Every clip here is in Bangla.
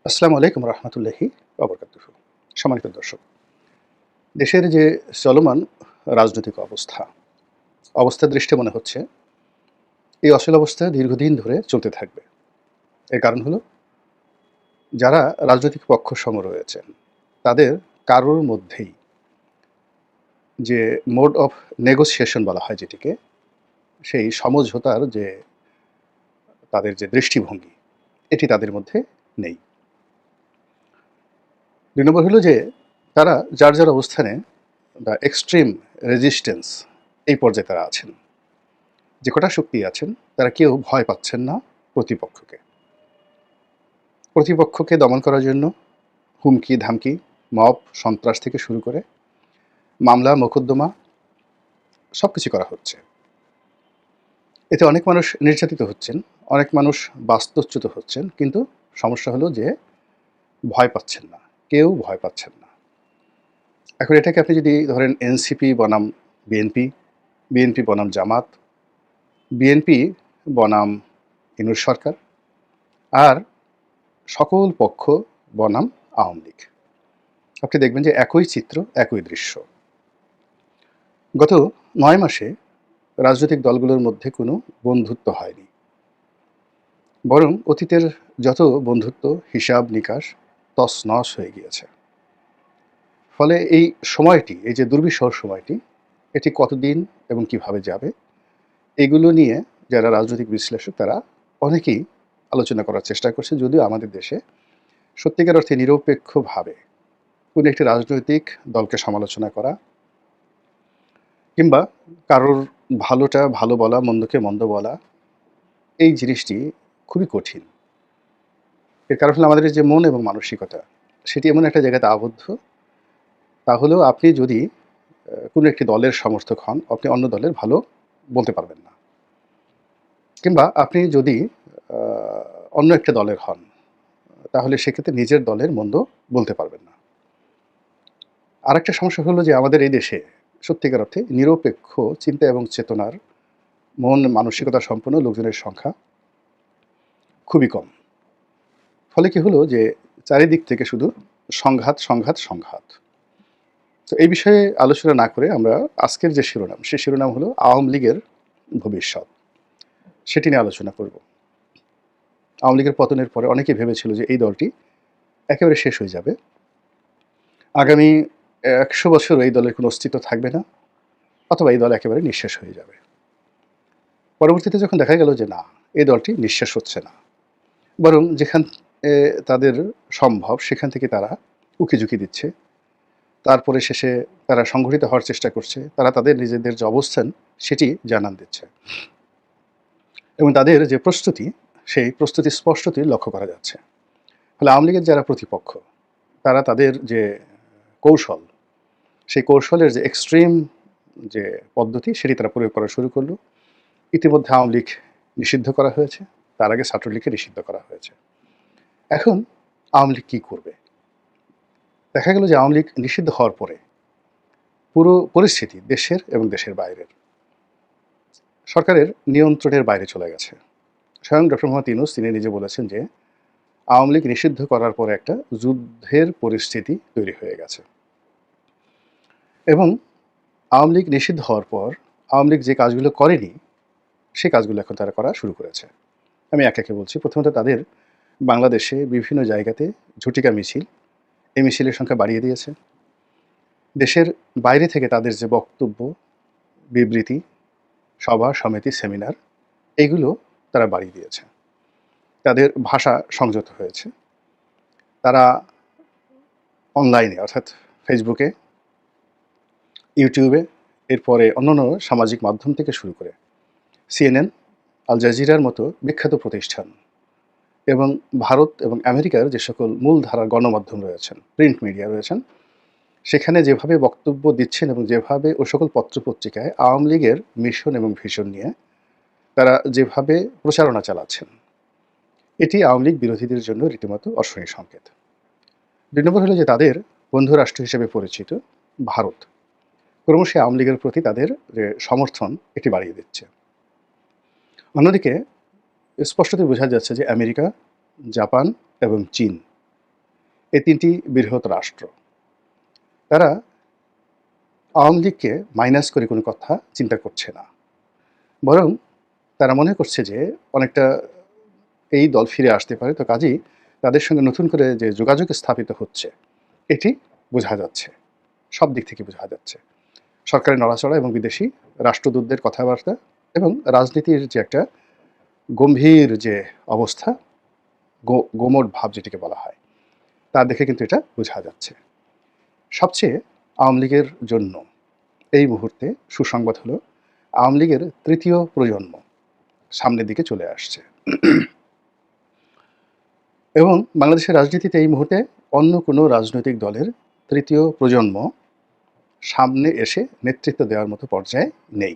আসসালামু আলাইকুম রহমতুল্লাহি ওবরকাতুহু। সম্মানিত দর্শক, দেশের যে চলমান রাজনৈতিক অবস্থার দৃষ্টে মনে হচ্ছে এই অচল অবস্থা দীর্ঘদিন ধরে চলতে থাকবে। এর কারণ হলো যারা রাজনৈতিক পক্ষসমূহ রয়েছেন তাদের কারোর মধ্যেই যে মোড অফ নেগোসিয়েশন বলা হয় যেটিকে, সেই সমঝোতার যে তাদের যে দৃষ্টিভঙ্গি এটি তাদের মধ্যে নেই। ২ নম্বর হলো যে তারা যার অবস্থানে বা এক্সট্রিম রেজিস্ট্যান্স এই পর্যায়ে তারা আছেন। যে কটা শক্তি আছেন তারা কেউ ভয় পাচ্ছেন না প্রতিপক্ষকে। প্রতিপক্ষকে দমন করার জন্য হুমকি ধামকি, মব সন্ত্রাস থেকে শুরু করে মামলা মোকদ্দমা সবকিছু করা হচ্ছে। এতে অনেক মানুষ নির্যাতিত হচ্ছেন, অনেক মানুষ বাস্তুচ্যুত হচ্ছেন, কিন্তু সমস্যা হলো যে ভয় পাচ্ছেন না, কেউ ভয় পাচ্ছেন না। এখন এটাকে আপনি যদি ধরেন এনসিপি বনাম বিএনপি, বিএনপি বনাম জামাত, বিএনপি বনাম ইনুস সরকার, আর সকল পক্ষ বনাম আওয়ামী লীগ। আপনি দেখবেন যে একই চিত্র, একই দৃশ্য। গত ৯ মাসে রাজনৈতিক দলগুলোর মধ্যে কোনো বন্ধুত্ব হয়নি। বরং অতীতের যত বন্ধুত্ব হিসাব নিকাশ তছনছ হয়ে গিয়েছে। ফলে এই সময়টি, এই যে দুর্বিষহ সময়টি, এটি কতদিন এবং কিভাবে যাবে, এগুলো নিয়ে যারা রাজনৈতিক বিশ্লেষক তারা অনেকেই আলোচনা করার চেষ্টা করছে। যদিও আমাদের দেশে সত্যিকার অর্থে নিরপেক্ষভাবে কোনো একটি রাজনৈতিক দলকে সমালোচনা করা কিংবা কারোর ভালোটা ভালো বলা, মন্দকে মন্দ বলা, এই জিনিসটি খুবই কঠিন। এর কারণ হলো আমাদের যে মন এবং মানসিকতা, সেটি এমন একটা জায়গাতে আবদ্ধ, তাহলেও আপনি যদি কোনো একটি দলের সমর্থক হন, আপনি অন্য দলের ভালো বলতে পারবেন না। কিংবা আপনি যদি আ অন্য একটা দলের হন, তাহলে সেক্ষেত্রে নিজের দলের মন্দ বলতে পারবেন না। আরেকটা সমস্যা হলো যে আমাদের এই দেশে সত্যিকার অর্থে নিরপেক্ষ চিন্তা এবং চেতনার মন মানসিকতা সম্পন্ন লোকজনের সংখ্যা খুবই কম। ফলে কি হলো যে চারিদিক থেকে শুধু সংঘাত, সংঘাত, সংঘাত। তো এই বিষয়ে আলোচনা না করে আমরা আজকের যে শিরোনাম, সেই শিরোনাম হলো আওয়ামী লীগের ভবিষ্যৎ। সেটি নিয়ে আলোচনা করব। আওয়ামী লীগের পতনের পরে অনেকেই ভেবেছিল যে এই দলটি একেবারে শেষ হয়ে যাবে। আগামী ১০০ বছর এই দলের কোনো অস্তিত্ব থাকবে না, অথবা এই দল একেবারে নিঃশেষ হয়ে যাবে। পরবর্তীতে যখন দেখা গেল যে না, এই দলটি নিঃশেষ হচ্ছে না, বরং যেখান তাদের সম্ভব সেখান থেকে তারা উকিঝুঁকি দিচ্ছে। তারপরে শেষে তারা সংগঠিত হওয়ার চেষ্টা করছে। তারা তাদের নিজেদের যে অবস্থান সেটি জানান দিচ্ছে। এবং তাদের যে প্রস্তুতি, সেই প্রস্তুতি স্পষ্টতই লক্ষ্য করা যাচ্ছে। ফলে আওয়ামী লীগের যারা প্রতিপক্ষ, তারা তাদের যে কৌশল, সেই কৌশলের যে এক্সট্রিম যে পদ্ধতি সেটি তারা প্রয়োগ করা শুরু করল। ইতিমধ্যে আওয়ামী লীগ নিষিদ্ধ করা হয়েছে। তার আগে ছাত্রলীগকে নিষিদ্ধ করা হয়েছে। এখন আওয়ামী লীগ কী করবে? দেখা গেল যে আওয়ামী লীগ নিষিদ্ধ হওয়ার পরে পুরো পরিস্থিতি দেশের এবং দেশের বাইরের সরকারের নিয়ন্ত্রণের বাইরে চলে গেছে। স্বয়ং ডক্টর মোহাম্মদ ইউনূস তিনি নিজে বলেছেন যে আওয়ামী লীগ নিষিদ্ধ করার পরে একটা যুদ্ধের পরিস্থিতি তৈরি হয়ে গেছে। এবং আওয়ামী লীগ নিষিদ্ধ হওয়ার পর আওয়ামী লীগ যে কাজগুলো করেনি, সেই কাজগুলো এখন তারা করা শুরু করেছে। আমি একে একে বলছি। প্রথমত তাদের বাংলাদেশে বিভিন্ন জায়গাতে ঝটিকা মিছিল, এই মিছিলের সংখ্যা বাড়িয়ে দিয়েছে। দেশের বাইরে থেকে তাদের যে বক্তব্য, বিবৃতি, সভা, সমিতি, সেমিনার, এগুলো তারা বাড়িয়ে দিয়েছে। তাদের ভাষা সংযত হয়েছে। তারা অনলাইনে অর্থাৎ ফেসবুকে, ইউটিউবে, এরপরে অন্যান্য সামাজিক মাধ্যম থেকে শুরু করে সিএনএন, আল জাজিরার মতো বিখ্যাত প্রতিষ্ঠান এবং ভারত এবং আমেরিকার যে সকল মূলধারার গণমাধ্যম রয়েছেন, প্রিন্ট মিডিয়া রয়েছেন, সেখানে যেভাবে বক্তব্য দিচ্ছেন এবং যেভাবে ওই সকল পত্রপত্রিকায় আওয়ামী লীগের মিশন এবং ভিশন নিয়ে তারা যেভাবে প্রচারণা চালাচ্ছেন, এটি আওয়ামী লীগ বিরোধীদের জন্য রীতিমতো অশনি সংকেত। ২ নম্বর হলো যে তাদের বন্ধু রাষ্ট্র হিসেবে পরিচিত ভারত ক্রমশই আওয়ামী লীগের প্রতি তাদের যে সমর্থন এটি বাড়িয়ে দিচ্ছে। অন্যদিকে স্পষ্টতই বোঝা যাচ্ছে যে আমেরিকা, জাপান এবং চীন এই ৩টি বৃহৎ রাষ্ট্র তারা আওয়ামী লীগকে মাইনাস করে কোনো কথা চিন্তা করছে না। বরং তারা মনে করছে যে অনেকটা এই দল ফিরে আসতে পারে। তো কাজেই তাদের সঙ্গে নতুন করে যে যোগাযোগ স্থাপিত হচ্ছে, এটি বোঝা যাচ্ছে। সব দিক থেকে বোঝা যাচ্ছে। সরকারের নড়াচড়া এবং বিদেশি রাষ্ট্রদূতদের কথাবার্তা এবং রাজনীতির যে একটা গম্ভীর যে অবস্থা, গোমট ভাব যেটিকে বলা হয়, তা দেখে কিন্তু এটা বোঝা যাচ্ছে। সবচেয়ে আওয়ামী লীগের জন্য এই মুহূর্তে সুসংবাদ হলো আওয়ামী লীগের ৩য় প্রজন্ম সামনের দিকে চলে আসছে। এবং বাংলাদেশের রাজনীতিতে এই মুহূর্তে অন্য কোনো রাজনৈতিক দলের ৩য় প্রজন্ম সামনে এসে নেতৃত্ব দেওয়ার মতো পর্যায়ে নেই।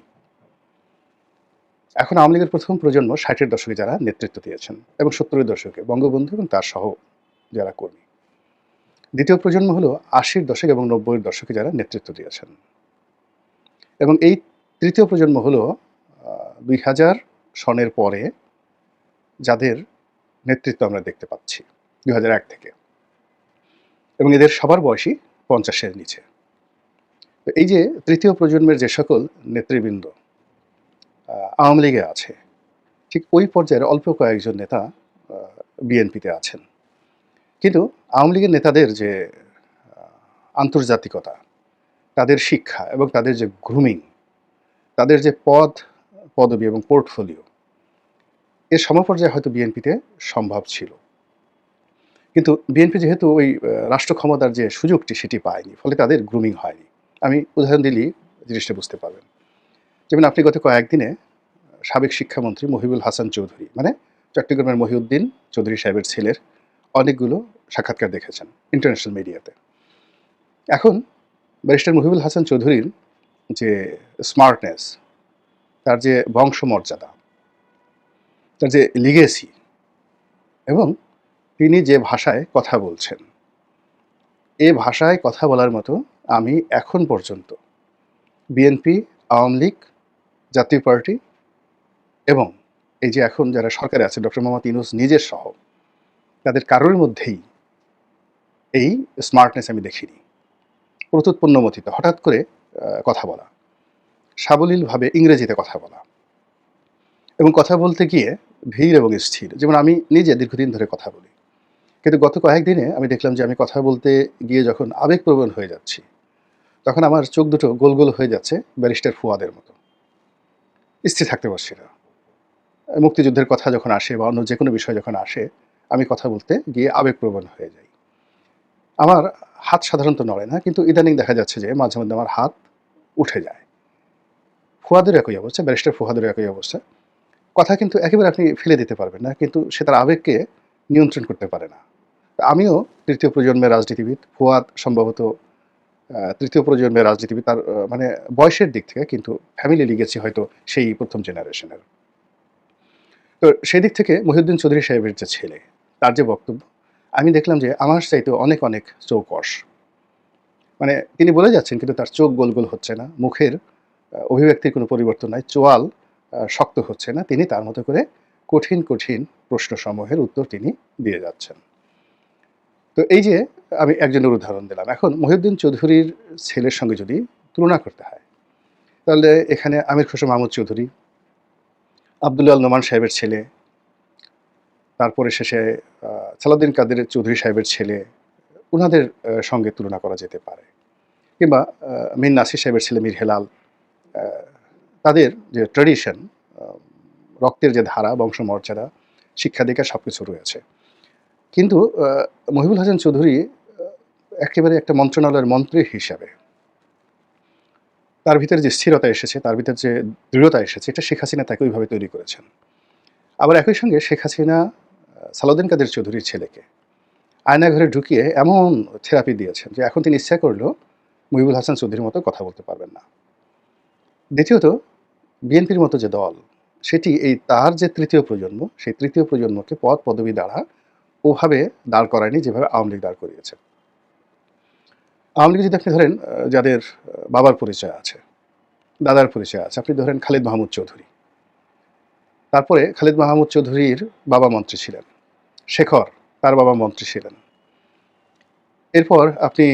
এখন আওয়ামী লীগের প্রথম প্রজন্ম ৬০-এর দশকে যারা নেতৃত্ব দিয়েছেন এবং ৭০-এর দশকে বঙ্গবন্ধু এবং তার সহ যারা কর্মী। দ্বিতীয় প্রজন্ম হলো ৮০-এর দশক এবং ৯০-এর দশকে যারা নেতৃত্ব দিয়েছেন। এবং এই ৩য় প্রজন্ম হলো ২০০০ সনের পরে যাদের নেতৃত্ব আমরা দেখতে পাচ্ছি ২০০১ থেকে, এবং এদের সবার বয়সই ৫০-এর নিচে। তো এই যে ৩য় প্রজন্মের যে সকল নেতৃবৃন্দ আওয়ামী লীগে আছে, ঠিক ওই পর্যায়ের অল্প কয়েকজন নেতা বিএনপিতে আছেন। কিন্তু আওয়ামী লীগের নেতাদের যে আন্তর্জাতিকতা, তাদের শিক্ষা এবং তাদের যে গ্রুমিং, তাদের যে পদবি এবং পোর্টফোলিও, এর সমপর্যায়ে হয়তো বিএনপিতে সম্ভব ছিল। কিন্তু বিএনপি যেহেতু ওই রাষ্ট্র ক্ষমতার যে সুযোগটি সেটি পায়নি, ফলে তাদের গ্রুমিং হয়নি। আমি উদাহরণ দিলেই জিনিসটা বুঝতে পারবেন। যেমন আপনি গত কয়েকদিনে সাবেক শিক্ষামন্ত্রী মহিবুল হাসান চৌধুরী, মানে চট্টগ্রামের মহিউদ্দিন চৌধুরী সাহেবের ছেলের অনেকগুলো সাক্ষাৎকার দেখেছেন ইন্টারন্যাশনাল মিডিয়াতে। এখন ব্যারিস্টার মহিবুল হাসান চৌধুরীর যে স্মার্টনেস, তার যে বংশমর্যাদা, তার যে লিগেসি, এবং তিনি যে ভাষায় কথা বলছেন, এ ভাষায় কথা বলার মতো আমি এখন পর্যন্ত বিএনপি, আওয়ামী লীগ, জাতীয় পার্টি এবং এই যে এখন যারা সরকারে আছে ডক্টর মোহাম্মদ ইউনূস নিজের সহ, তাদের কারোর মধ্যেই এই স্মার্টনেস আমি দেখিনি। প্রত্যুৎপন্নমতিতে হঠাৎ করে কথা বলা, সাবলীলভাবে ইংরেজিতে কথা বলা, এবং কথা বলতে গিয়ে ধীর এবং স্থির। যেমন আমি নিজে দীর্ঘদিন ধরে কথা বলি, কিন্তু গত কয়েকদিনে আমি দেখলাম যে আমি কথা বলতে গিয়ে যখন আবেগপ্রবণ হয়ে যাচ্ছি, তখন আমার চোখ দুটো গোল গোল হয়ে যাচ্ছে ব্যারিস্টার ফুয়াদের মতো। স্থির থাকতে পারছি না। মুক্তিযুদ্ধের কথা যখন আসে বা অন্য যে কোনো বিষয় যখন আসে, আমি কথা বলতে গিয়ে আবেগপ্রবণ হয়ে যাই। আমার হাত সাধারণত নড়ে না, কিন্তু ইদানিং দেখা যাচ্ছে যে মাঝে মধ্যে আমার হাত উঠে যায়। ফুয়াদের একই অবস্থা, ব্যারিস্টার ফুয়াদের একই অবস্থা। কথা কিন্তু একেবারে আপনি ফেলে দিতে পারবেন না, কিন্তু সে তার আবেগকে নিয়ন্ত্রণ করতে পারে না। আমিও ৩য় প্রজন্মের রাজনীতিবিদ, ফুয়াদ সম্ভবত ৩য় প্রজন্মের রাজনীতিবিদ, তার মানে বয়সের দিক থেকে, কিন্তু ফ্যামিলি লিগেসি হয়তো সেই প্রথম জেনারেশনের। তো সেই দিক থেকে মহিউদ্দিন চৌধুরী সাহেবের যে ছেলে, তার যে বক্তব্য, আমি দেখলাম যে আমার চাইতেও অনেক অনেক চৌকস। মানে তিনি বলে যাচ্ছেন কিন্তু তার চোখ গোল গোল হচ্ছে না, মুখের অভিব্যক্তির কোনো পরিবর্তন নাই, চোয়াল শক্ত হচ্ছে না। তিনি তার মতো করে কঠিন কঠিন প্রশ্নসমূহের উত্তর তিনি দিয়ে যাচ্ছেন। তো এই যে আমি একজনের উদাহরণ দিলাম। এখন মহিউদ্দিন চৌধুরীর ছেলের সঙ্গে যদি তুলনা করতে হয়, তাহলে এখানে আমির খসরু মাহমুদ চৌধুরী, আবদুল্লাহ আল নোমান সাহেবের ছেলে, তারপরে শেষে সালাউদ্দিন কাদের চৌধুরী সাহেবের ছেলে, উনাদের সঙ্গে তুলনা করা যেতে পারে। কিংবা মীর নাসির সাহেবের ছেলে মীর হেলাল, তাদের যে ট্র্যাডিশন, রক্তের যে ধারা, বংশমর্যাদা, শিক্ষাদীক্ষা সব কিছু রয়েছে। কিন্তু মহিবুল হাসান চৌধুরী একেবারে একটা মন্ত্রণালয়ের মন্ত্রী হিসাবে তার ভিতরে যে স্থিরতা এসেছে, তার ভিতরে যে দৃঢ়তা এসেছে, এটা শেখ হাসিনা তাকে ওইভাবে তৈরি করেছেন। আবার একই সঙ্গে শেখ হাসিনা সালাউদ্দিন কাদের চৌধুরীর ছেলেকে আয়নাঘরে ঢুকিয়ে এমন থেরাপি দিয়েছেন যে এখন তিনি ইচ্ছা করলেও মহিবুল হাসান চৌধুরীর মতো কথা বলতে পারবেন না। দ্বিতীয়ত, বিএনপির মতো যে দল, সেটি এই তার যে ৩য় প্রজন্ম, সেই ৩য় প্রজন্মকে পদ পদবি দ্বারা ওভাবে দাঁড় করায়নি যেভাবে আওয়ামী লীগ দাঁড় করিয়েছে। আওয়ামী লীগ যদি আপনি ধরেন যাদের বাবার পরিচয় আছে, দাদার পরিচয় আছে, আপনি ধরেন খালিদ মাহমুদ চৌধুরী, তারপরে খালিদ মাহমুদ চৌধুরীর বাবা মন্ত্রী ছিলেন, শেখর তার বাবা মন্ত্রী ছিলেন, এরপর আপনি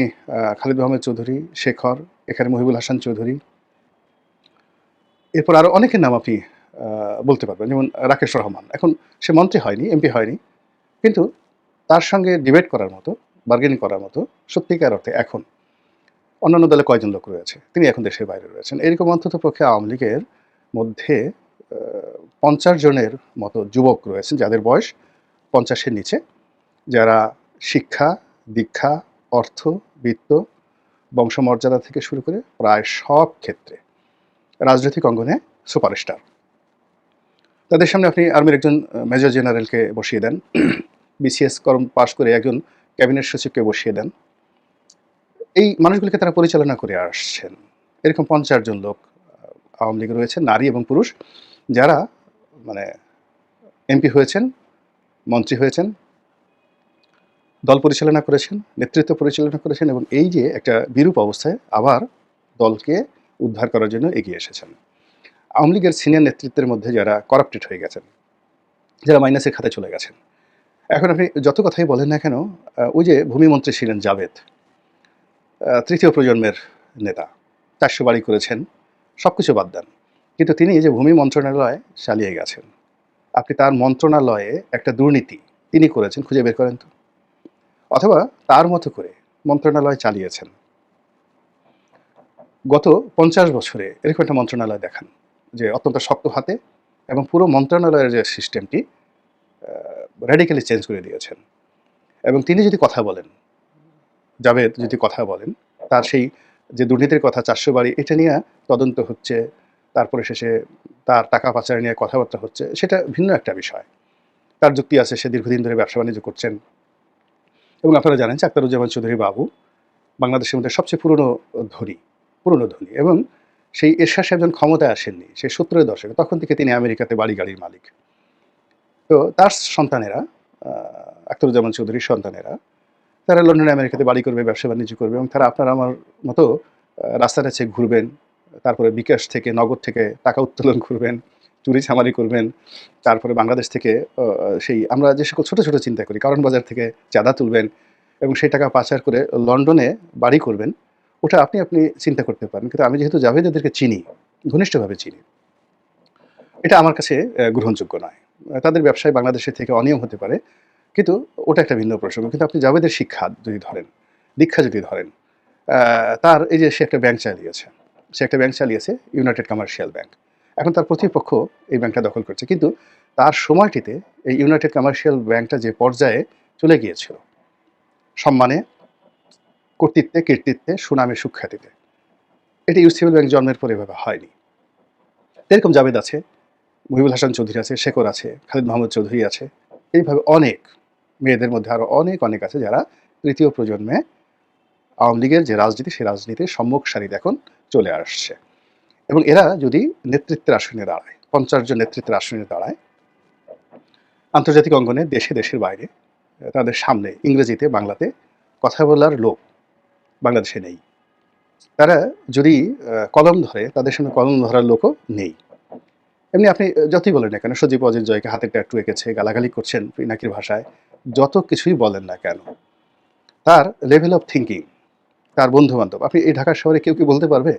খালিদ মাহমুদ চৌধুরী, শেখর, এখানে মহিবুল হাসান চৌধুরী, এরপর আরও অনেকের নাম আপনি বলতে পারবেন। যেমন রাকেশ রহমান। এখন সে মন্ত্রী হয়নি, এমপি হয়নি। কিন্তু তার সঙ্গে ডিবেট করার মতো, বার্গেনিং করার মতো সত্যিকার অর্থে এখন অন্যান্য দলে কয়জন লোক রয়েছে? তিনি এখন দেশের বাইরে রয়েছেন। এরকম অন্ততপক্ষে আওয়ামী লীগের মধ্যে ৫০ জনের মতো যুবক রয়েছেন যাদের বয়স ৫০ এর নিচে, যারা শিক্ষা, দীক্ষা, অর্থ, বিত্ত, বংশমর্যাদা থেকে শুরু করে প্রায় সব ক্ষেত্রে রাজনৈতিক অঙ্গনে সুপারস্টার। তাদের সামনে আপনি আর্মির একজন মেজর জেনারেলকে বসিয়ে দেন, বিসিএস কর্ম পাশ করে একজন ক্যাবিনেট সচিবকে বসিয়ে দেন। এই মানুষগুলিকে তারা পরিচালনা করে আসছেন। এরকম ৫০ জন লোক আওয়ামী লীগে রয়েছে, নারী এবং পুরুষ, যারা মানে এমপি হয়েছেন, মন্ত্রী হয়েছেন, দল পরিচালনা করেছেন, নেতৃত্ব পরিচালনা করেছেন এবং এই যে একটা বিরূপ অবস্থায় আবার দলকে উদ্ধার করার জন্য এগিয়ে এসেছেন। আওয়ামী লীগের সিনিয়র নেতৃত্বের মধ্যে যারা করাপ্টেড হয়ে গেছেন, যারা মাইনাসের খাতে চলে গেছেন। এখন আপনি যত কথাই বলেন না কেন, ওই যে ভূমিমন্ত্রী ছিলেন জাভেদ, তৃতীয় প্রজন্মের নেতা, ৪০০ বাড়ি করেছেন, সব কিছু বাদ দেন। কিন্তু তিনি যে ভূমি মন্ত্রণালয় চালিয়ে গেছেন, আপনি তার মন্ত্রণালয়ে একটা দুর্নীতি তিনি করেছেন খুঁজে বের করেন তো। অথবা তার মতো করে মন্ত্রণালয় চালিয়েছেন। গত ৫০ বছরে এরকম একটা মন্ত্রণালয় দেখান যে অত্যন্ত শক্ত হাতে এবং পুরো মন্ত্রণালয়ের যে সিস্টেমটি র্যাডিক্যালি চেঞ্জ করে দিয়েছেন। এবং তিনি যদি কথা বলেন, জাভেদ যদি কথা বলেন, তার সেই যে দুর্নীতির কথা ৪০০ বাড়ি, এটা নিয়ে তদন্ত হচ্ছে, তারপরে শেষে তার টাকা পাচার নিয়ে কথাবার্তা হচ্ছে, সেটা ভিন্ন একটা বিষয়। তার যুক্তি আছে, সে দীর্ঘদিন ধরে ব্যবসা বাণিজ্য করছেন। এবং আপনারা জানেন যে আখতারুজ্জামান চৌধুরী বাবু বাংলাদেশের মধ্যে সবচেয়ে পুরনো ধনী এবং সেই এরশাদ সাহেব যখন ক্ষমতায় আসেননি, সেই ৭০-এর দশকে, তখন থেকে তিনি আমেরিকাতে বাড়ি গাড়ির মালিক। তো তার সন্তানেরা, আখতারুজ্জামান চৌধুরীর সন্তানেরা, তারা লন্ডনে আমেরিকাতে বাড়ি করবে, ব্যবসা বাণিজ্য করবে এবং তারা আপনার আমার মতো রাস্তাটা চেয়ে ঘুরবেন, তারপরে বিকাশ থেকে, নগদ থেকে টাকা উত্তোলন করবেন, চুরি চামারি করবেন, তারপরে বাংলাদেশ থেকে সেই আমরা যে সকল ছোটো ছোটো চিন্তা করি, কারণ বাজার থেকে চাঁদা তুলবেন এবং সেই টাকা পাচার করে লন্ডনে বাড়ি করবেন। ওটা আপনি চিন্তা করতে পারেন। কিন্তু আমি যেহেতু জাভেদদেরকে চিনি, ঘনিষ্ঠভাবে চিনি, এটা আমার কাছে গ্রহণযোগ্য নয়। তাদের ব্যবসায় বাংলাদেশের থেকে অনিয়ম হতে পারে, কিন্তু ওটা একটা ভিন্ন প্রসঙ্গ। কিন্তু আপনি জাভেদের শিক্ষা যদি ধরেন, দীক্ষা যদি ধরেন, তার এই যে সে একটা ব্যাংক চালিয়েছে, ইউনাইটেড কমার্শিয়াল ব্যাংক। এখন তার প্রতিপক্ষ এই ব্যাংকটা দখল করছে। কিন্তু তার সময়টিতে এই ইউনাইটেড কমার্শিয়াল ব্যাংকটা যে পর্যায়ে চলে গিয়েছিল, সম্মানে, কর্তৃত্বে, কীর্তিত্বে, সুনামে, সুখ্যাতিতে, এটা ইউসিবি ব্যাংক জন্মের পরে এভাবে হয়নি। এরকম জাভেদ আছে, মহিবুল হাসান চৌধুরী আছে, শেখর আছে, খালিদ মাহমুদ চৌধুরী আছে, এইভাবে অনেক, মেয়েদের মধ্যে আরও অনেক আছে যারা তৃতীয় প্রজন্মে আওয়ামী লীগের যে রাজনীতি, সেই রাজনীতির সম্মুখ সারিতে এখন চলে আসছে। এবং এরা যদি নেতৃত্বের আসনে দাঁড়ায়, ৫০ জন নেতৃত্বের আসনে দাঁড়ায়, আন্তর্জাতিক অঙ্গনে, দেশের বাইরে, তাদের সামনে ইংরেজিতে, বাংলাতে কথা বলার লোক বাংলাদেশে নেই। তারা যদি কলম ধরে, তাদের সামনে কলম ধরার লোকও নেই। এমনি আপনি যতই বলেন না কেন, সজীব অজিত জয়কে হাতে ট্যাটু এঁকেছে, গালাগালি করছেন পিনাকির ভাষায়, যত কিছুই বলেন না কেন, তার লেভেল অফ থিঙ্কিং, তার বন্ধু-বান্ধব, আপনি এই ঢাকা শহরে কেউ কি বলতে পারবে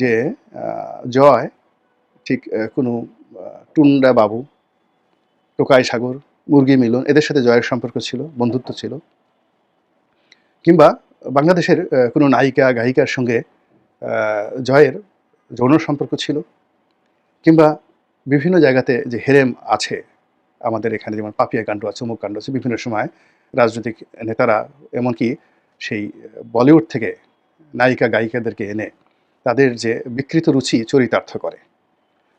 যে জয় ঠিক কোনো টুন্ডা বাবু, টোকাই সাগর, মুরগি মিলন, এদের সাথে জয়ের সম্পর্ক ছিল, বন্ধুত্ব ছিল? কিংবা বাংলাদেশের কোনো নায়িকা, গায়িকার সঙ্গে জয়ের যৌন সম্পর্ক ছিল? কিংবা বিভিন্ন জায়গাতে যে হেরেম আছে আমাদের এখানে, যেমন পাপিয়া কাণ্ড আছে, অমুক কাণ্ড আছে, বিভিন্ন সময় রাজনৈতিক নেতারা এমনকি সেই বলিউড থেকে নায়িকা গায়িকাদেরকে এনে তাদের যে বিকৃত রুচি চরিতার্থ করে।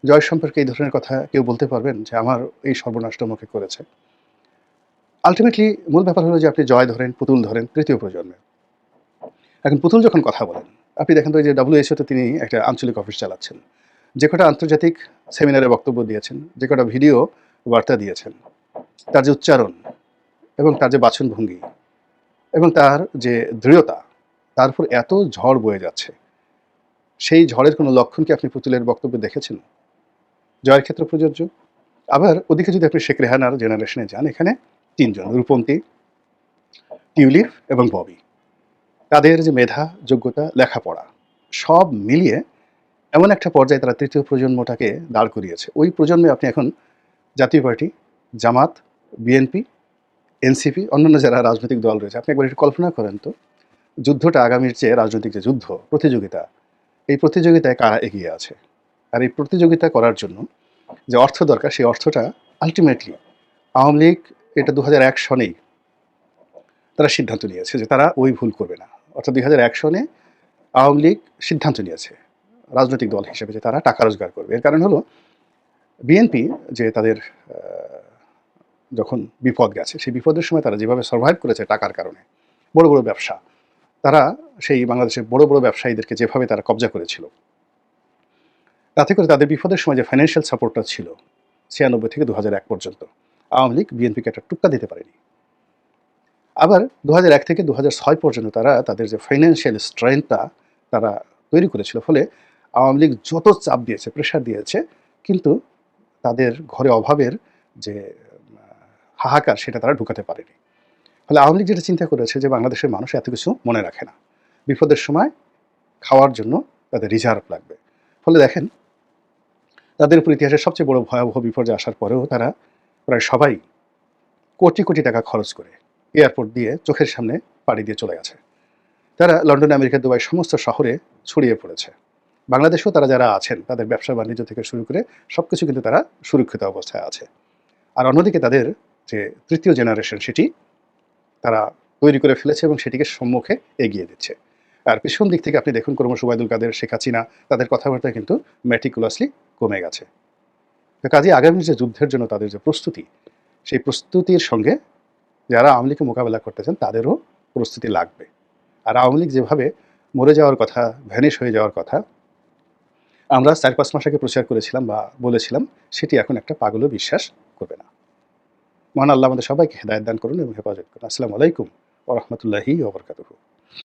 জয় সম্পর্কে এই ধরনের কথা কেউ বলতে পারবেন যে আমার এই সর্বনাশটা মুখে করেছে? আলটিমেটলি মূল ব্যাপার হলো যে আপনি জয় ধরেন, পুতুল ধরেন, তৃতীয় প্রজন্মের। এখন পুতুল যখন কথা বলেন, আপনি দেখেন তো যে WHO-তে তিনি একটা আঞ্চলিক অফিস চালাচ্ছেন, যে কটা আন্তর্জাতিক সেমিনারে বক্তব্য দিয়েছেন, যে কটা ভিডিও বার্তা দিয়েছেন, তার যে উচ্চারণ এবং তার যে বাচনভঙ্গি এবং তার যে দৃঢ়তা, তার উপর এত ঝড় বয়ে যাচ্ছে, সেই ঝড়ের কোনো লক্ষণ কি আপনি পুতুলের বক্তব্যে দেখেছেন? জয়ের ক্ষেত্রে প্রযোজ্য। আবার ওদিকে যদি আপনি শেখ রেহানার জেনারেশনে যান, এখানে ৩ জন, রূপন্তী, টিউলিপ এবং ববি। তাদের যে মেধা, যোগ্যতা, লেখাপড়া সব মিলিয়ে এমন একটা পর্যায়ে তারা ৩য় প্রজন্মটাকে দাঁড় করিয়েছে। ওই প্রজন্মে আপনি এখন জাতীয় পার্টি, জামাত, বিএনপি, এনসিপি, অন্যান্য যারা রাজনৈতিক দল রয়েছে, আপনি একবার একটু কল্পনা করেন তো, যুদ্ধটা আগামীর যে রাজনৈতিক যে যুদ্ধ, প্রতিযোগিতা, এই প্রতিযোগিতায় কারা এগিয়ে আছে? আর এই প্রতিযোগিতা করার জন্য যে অর্থ দরকার, সেই অর্থটা আল্টিমেটলি আওয়ামী লীগ এটা ২০০১ সনেই তারা সিদ্ধান্ত নিয়েছে যে তারা ওই ভুল করবে না। অর্থাৎ ২০০১ সনে আওয়ামী লীগ সিদ্ধান্ত নিয়েছে রাজনৈতিক দল হিসেবে যে তারা টাকা রোজগার করবে। এর কারণ হলো বিএনপি যে তাদের যখন বিপদ গেছে, সেই বিপদের সময় তারা যেভাবে সারভাইভ করেছে টাকার কারণে, বড়, বড় ব্যবসা, তারা সেই বাংলাদেশের বড়, বড় ব্যবসায়ীদেরকে যেভাবে তারা কব্জা করেছিল, তাতে করে তাদের বিপদের সময় যে ফাইন্যান্সিয়াল সাপোর্টটা ছিল ৯৬ থেকে ২০০১ পর্যন্ত, আওয়ামী লীগ বিএনপিকে একটা টুক্কা দিতে পারেনি। আবার ২০০১ থেকে ২০০৬ পর্যন্ত তারা তাদের যে ফাইন্যান্সিয়াল স্ট্রেংথটা তারা তৈরি করেছিল, ফলে আওয়ামী লীগ যত চাপ দিয়েছে, প্রেশার দিয়েছে, কিন্তু তাদের ঘরে অভাবের যে হাহাকার সেটা তারা ঢুকাতে পারেনি। ফলে আওয়ামী লীগ যেটা চিন্তা করেছে যে বাংলাদেশের মানুষ এত কিছু মনে রাখে না, বিপদের সময় খাওয়ার জন্য তাদের রিজার্ভ লাগবে। ফলে দেখেন তাদের উপর ইতিহাসের সবচেয়ে বড় ভয়াবহ বিপর্যয় আসার পরেও তারা প্রায় সবাই কোটি কোটি টাকা খরচ করে এয়ারপোর্ট দিয়ে চোখের সামনে পাড়ি দিয়ে চলে গেছে। তারা লন্ডন, আমেরিকা, দুবাই সমস্ত শহরে ছড়িয়ে পড়েছে। বাংলাদেশেও তারা যারা আছেন তাদের ব্যবসা বাণিজ্য থেকে শুরু করে সব কিছু কিন্তু তারা সুরক্ষিত অবস্থায় আছে। আর অন্যদিকে তাদের যে তৃতীয় জেনারেশন সেটি তারা তৈরি করে ফেলেছে এবং সেটিকে সম্মুখে এগিয়ে দিচ্ছে। আর পিছন দিক থেকে আপনি দেখুন ক্রমশ ওবায়দুল কাদের, শেখ হাসিনা, তাদের কথাবার্তা কিন্তু ম্যাটিকুলাসলি কমে গেছে। তো কাজেই আগামী যে যুদ্ধের জন্য তাদের যে প্রস্তুতি, সেই প্রস্তুতির সঙ্গে যারা আওয়ামী লীগকে মোকাবেলা করতে চান তাদেরও প্রস্তুতি লাগবে। আর আওয়ামী লীগ যেভাবে মরে যাওয়ার কথা, ভ্যানিশ হয়ে যাওয়ার কথা আমরা ৪-৫ মাস আগে প্রচার করেছিলাম বা বলেছিলাম, সেটি এখন একটা পাগলও বিশ্বাস করবে না। মহান আল্লাহ আমাদের সবাইকে হেদায়েত দান করুন এবং হেফাজত করুন। আসসালামু আলাইকুম ওয়া রাহমাতুল্লাহি ওয়া বারাকাতুহু।